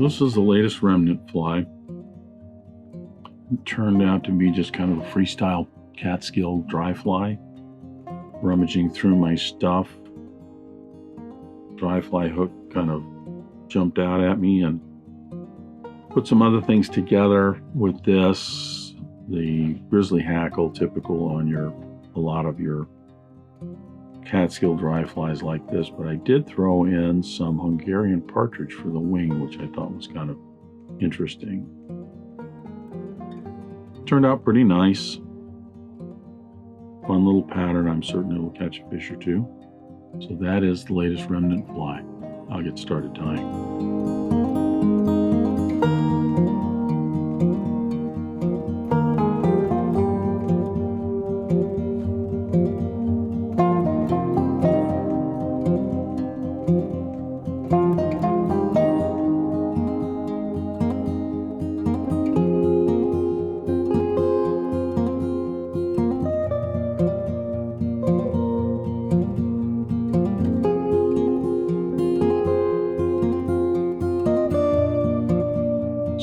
This is the latest Remnant Fly. It turned out to be just kind of a freestyle Catskill dry fly. Rummaging through my stuff, dry fly hook kind of jumped out at me, and put some other things together with this. The Grizzly Hackle, typical on a lot of your Catskill dry flies like this, but I did throw in some Hungarian Partridge for the wing, which I thought was kind of interesting. Turned out pretty nice. Fun little pattern. I'm certain it will catch a fish or two. So that is the latest Remnant Fly. I'll get started tying.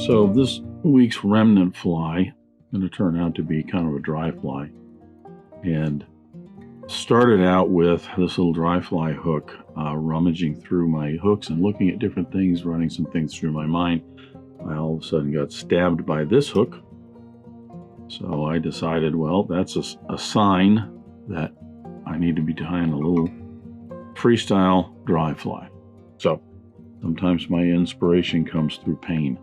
So this week's Remnant Fly is going to turn out to be kind of a dry fly, and started out with this little dry fly hook, rummaging through my hooks and looking at different things, running some things through my mind. I all of a sudden got stabbed by this hook, so I decided, well, that's a sign that I need to be tying a little freestyle dry fly. So sometimes my inspiration comes through pain.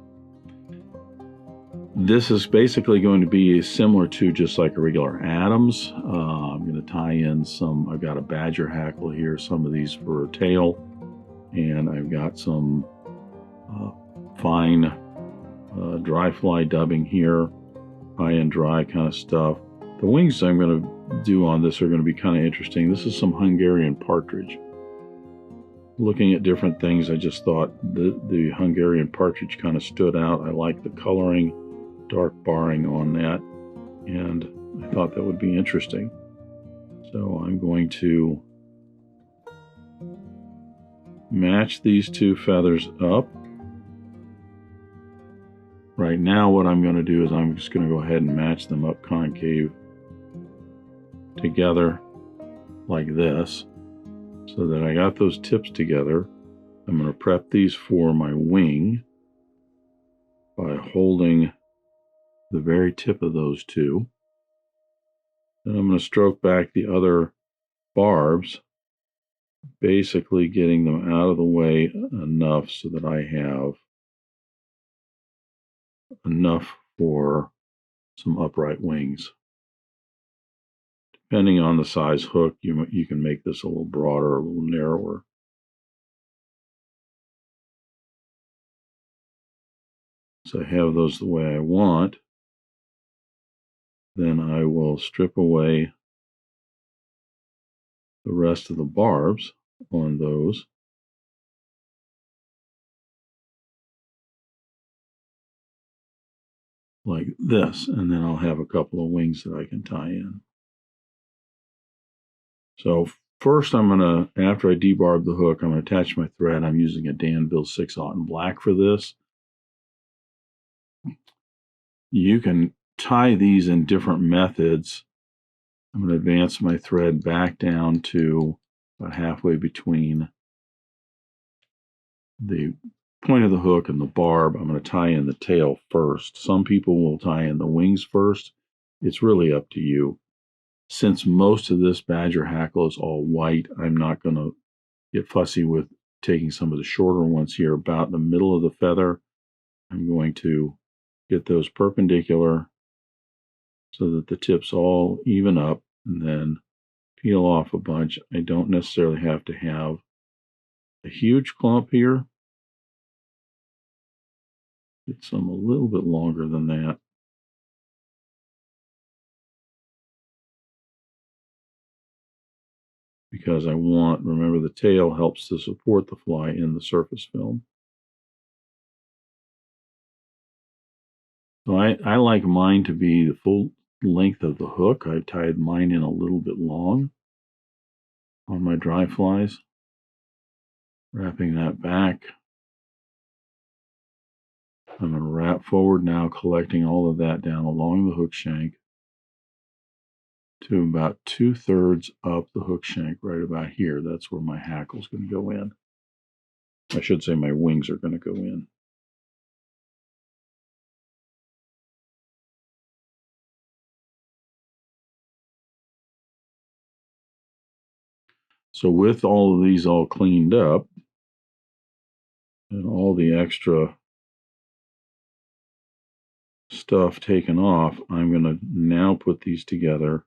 This is basically going to be similar to just like a regular Adams. I'm going to tie in some, I've got a badger hackle here, some of these for a tail, and I've got some fine dry fly dubbing here, high and dry kind of stuff. The wings I'm going to do on this are going to be kind of interesting. This is some Hungarian Partridge. Looking at different things, I just thought the Hungarian Partridge kind of stood out. I like the coloring, dark barring on that, and I thought that would be interesting. So I'm going to match these two feathers up. Right now what I'm going to do is I'm just going to go ahead and match them up concave together like this, so that I got those tips together. I'm going to prep these for my wing by holding the very tip of those two. Then I'm going to stroke back the other barbs, basically getting them out of the way enough so that I have enough for some upright wings. Depending on the size hook, you can make this a little broader, a little narrower. So I have those the way I want. Then I will strip away the rest of the barbs on those. Like this, and then I'll have a couple of wings that I can tie in. So first I'm going to, after I debarb the hook, I'm going to attach my thread. I'm using a Danville 6/0 black for this. You can tie these in different methods. I'm going to advance my thread back down to about halfway between the point of the hook and the barb. I'm going to tie in the tail first. Some people will tie in the wings first. It's really up to you. Since most of this badger hackle is all white, I'm not going to get fussy with taking some of the shorter ones here about the middle of the feather. I'm going to get those perpendicular so that the tips all even up, and then peel off a bunch. I don't necessarily have to have a huge clump here. Get some a little bit longer than that. Because I want, remember, the tail helps to support the fly in the surface film. So I like mine to be the full length of the hook. I tied mine in a little bit long on my dry flies. Wrapping that back. I'm going to wrap forward now, collecting all of that down along the hook shank to about 2/3 up the hook shank, right about here. That's where my hackle's going to go in. I should say my wings are going to go in. So with all of these all cleaned up and all the extra stuff taken off, I'm going to now put these together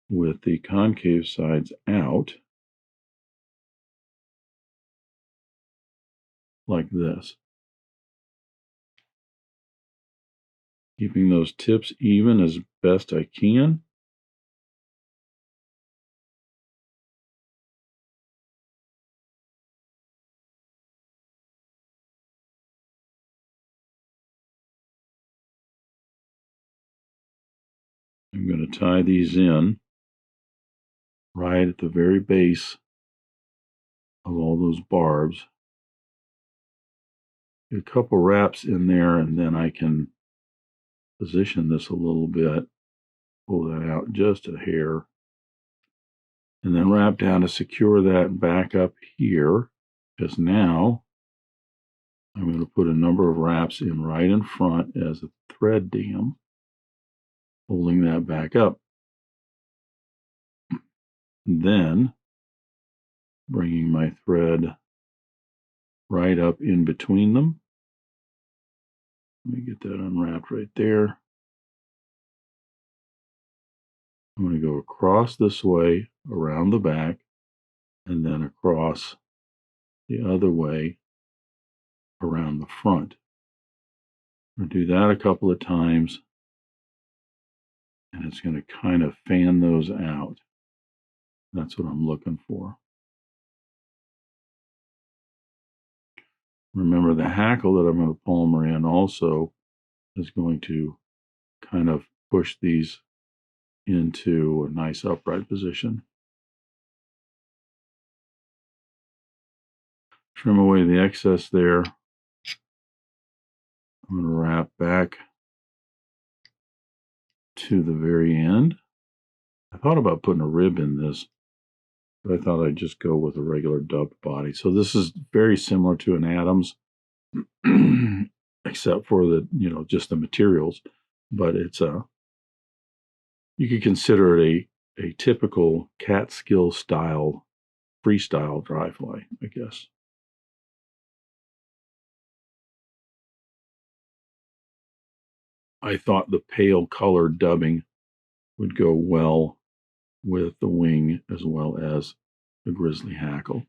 with the concave sides out like this. Keeping those tips even as best I can. I'm going to tie these in right at the very base of all those barbs. Get a couple wraps in there, and then I can position this a little bit, pull that out just a hair, and then wrap down to secure that back up here, because now I'm going to put a number of wraps in right in front as a thread dam, holding that back up. Then bringing my thread right up in between them. Let me get that unwrapped right there. I'm going to go across this way around the back and then across the other way around the front. I'm going to do that a couple of times, and it's going to kind of fan those out. That's what I'm looking for. Remember, the hackle that I'm going to palmer in also is going to kind of push these into a nice upright position. Trim away the excess there. I'm going to wrap back to the very end. I thought about putting a rib in this, but I thought I'd just go with a regular dubbed body. So this is very similar to an Adams, except for the, just the materials. But it's you could consider it a typical Catskill style freestyle dry fly, I guess. I thought the pale color dubbing would go well with the wing as well as the Grizzly hackle.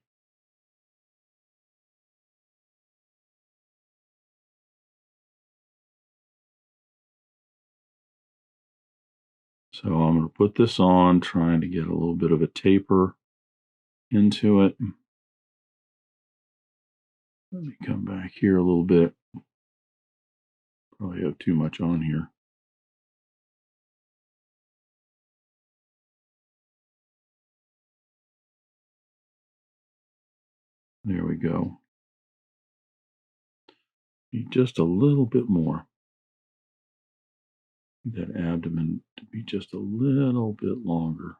So I'm going to put this on, trying to get a little bit of a taper into it. Let me come back here a little bit. Probably have too much on here. There we go. Need just a little bit more. That abdomen to be just a little bit longer.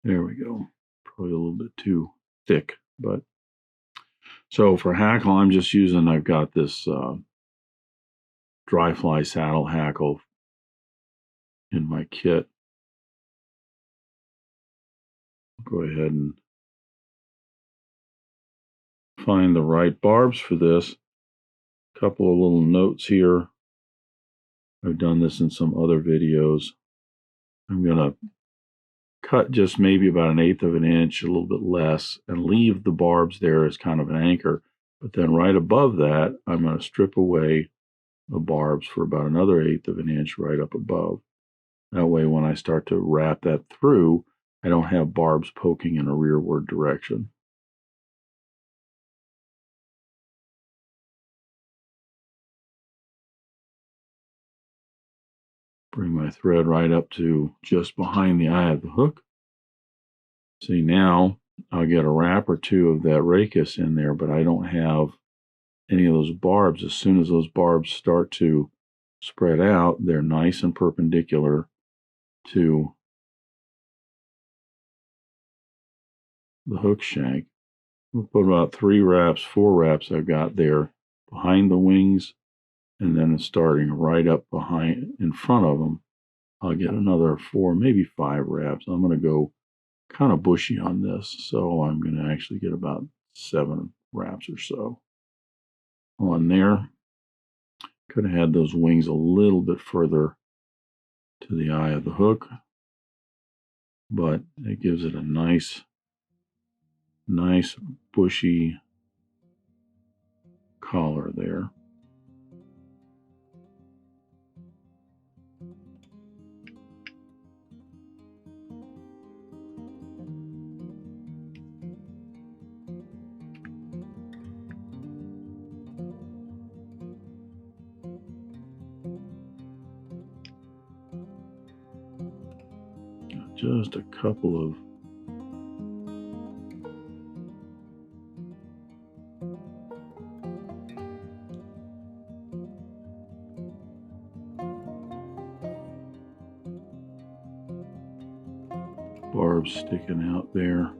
There we go. Probably a little bit too thick, but so for hackle, I'm just using, I've got this dry fly saddle hackle in my kit. Go ahead and find the right barbs for this. A couple of little notes here. I've done this in some other videos. I'm going to cut just maybe about 1/8 of an inch, a little bit less, and leave the barbs there as kind of an anchor. But then right above that, I'm going to strip away the barbs for about another 1/8 of an inch right up above. That way, when I start to wrap that through, I don't have barbs poking in a rearward direction. Bring my thread right up to just behind the eye of the hook. See, now I'll get a wrap or two of that rachis in there, but I don't have any of those barbs. As soon as those barbs start to spread out, they're nice and perpendicular to the hook shank. We'll put about 3 wraps, 4 wraps I've got there behind the wings, and then starting right up behind, in front of them, I'll get another 4, maybe 5 wraps. I'm going to go kind of bushy on this, so I'm going to actually get about 7 wraps or so on there. Could have had those wings a little bit further to the eye of the hook, but it gives it a nice bushy collar there. Just a couple of barbs sticking out there.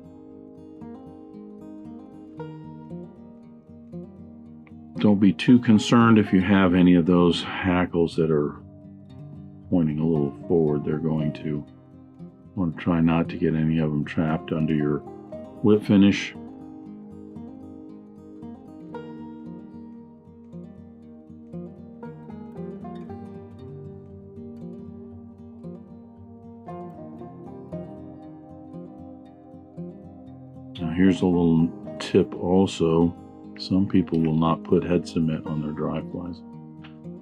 Don't be too concerned if you have any of those hackles that are pointing a little forward. They're going to want to try not to get any of them trapped under your whip finish. Now here's a little tip also. Some people will not put head cement on their dry flies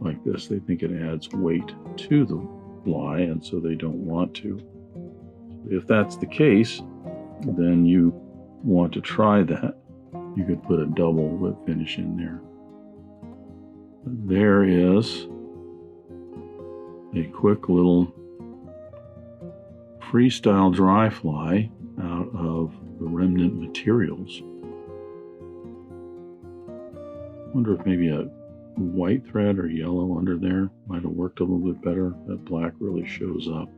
like this. They think it adds weight to the fly, and so they don't want to. If that's the case, then you want to try that. You could put a double whip finish in there. There is a quick little freestyle dry fly out of the Remnant materials. Wonder if maybe a white thread or yellow under there might have worked a little bit better. That black really shows up.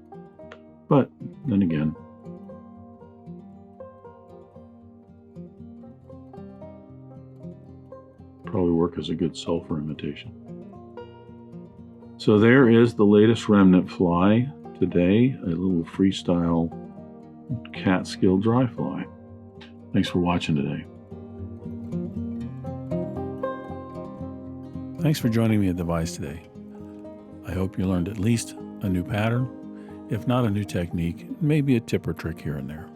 But then again, probably work as a good sulfur imitation. So there is the latest Remnant Fly today, a little freestyle Catskill dry fly. Thanks for watching today. Thanks for joining me at the Vise today. I hope you learned at least a new pattern, if not a new technique, maybe a tip or trick here and there.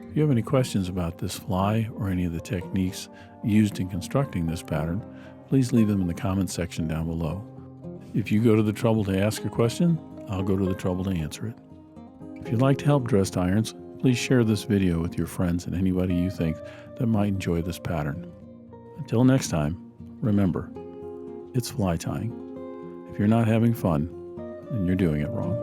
If you have any questions about this fly or any of the techniques used in constructing this pattern, please leave them in the comments section down below. If you go to the trouble to ask a question, I'll go to the trouble to answer it. If you'd like to help dressed irons, please share this video with your friends and anybody you think that might enjoy this pattern. Until next time, remember, it's fly tying. If you're not having fun, then you're doing it wrong.